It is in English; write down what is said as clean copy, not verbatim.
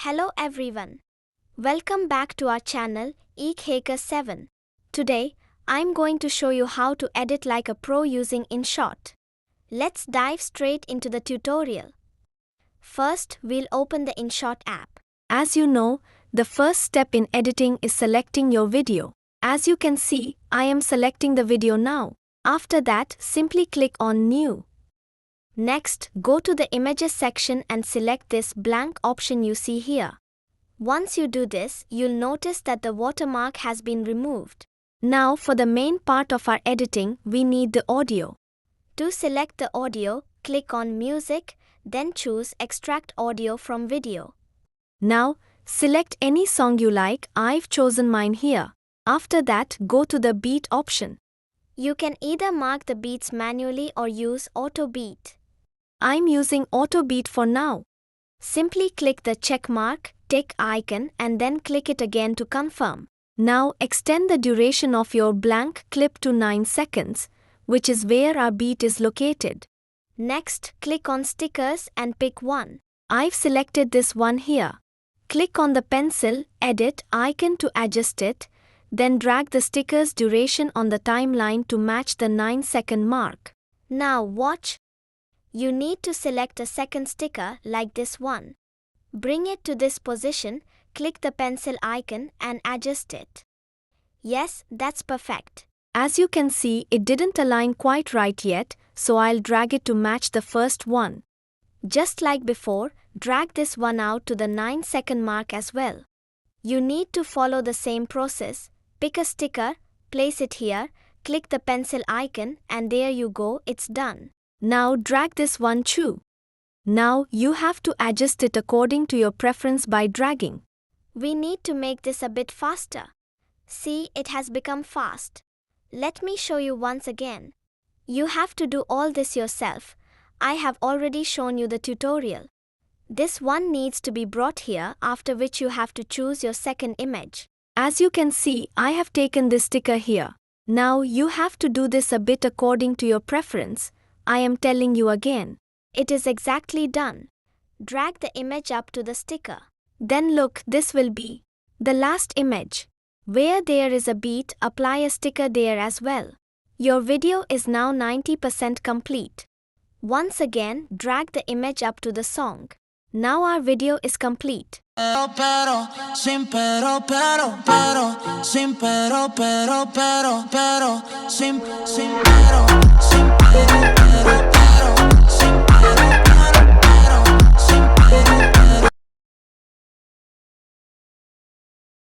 Hello everyone. Welcome back to our channel, Hacker 7. Today, I'm going to show you how to edit like a pro using Inshot. Let's dive straight into the tutorial. First, we'll open the Inshot app. As you know, the first step in editing is selecting your video. As you can see, I am selecting the video now. After that, simply click on New. Next, go to the Images section and select this blank option you see here. Once you do this, you'll notice that the watermark has been removed. Now for the main part of our editing, we need the audio. To select the audio, click on Music, then choose Extract Audio from Video. Now, select any song you like. I've chosen mine here. After that, go to the Beat option. You can either mark the beats manually or use Auto Beat. I'm using Auto Beat for now. Simply click the check mark, tick icon and then click it again to confirm. Now extend the duration of your blank clip to 9 seconds, which is where our beat is located. Next, click on Stickers and pick one. I've selected this one here. Click on the pencil, edit icon to adjust it, then drag the sticker's duration on the timeline to match the 9-second mark. Now watch. You need to select a second sticker like this one. Bring it to this position, click the pencil icon and adjust it. Yes, that's perfect. As you can see, it didn't align quite right yet, so I'll drag it to match the first one. Just like before, drag this one out to the 9-second mark as well. You need to follow the same process. Pick a sticker, place it here, click the pencil icon and there you go, it's done. Now drag this one too. Now you have to adjust it according to your preference by dragging. We need to make this a bit faster. See, it has become fast. Let me show you once again. You have to do all this yourself. I have already shown you the tutorial. This one needs to be brought here, after which you have to choose your second image. As you can see, I have taken this sticker here. Now you have to do this a bit according to your preference. I am telling you again. It is exactly done. Drag the image up to the sticker. Then look, this will be the last image. Where there is a beat, apply a sticker there as well. Your video is now 90% complete. Once again, drag the image up to the song. Now our video is complete.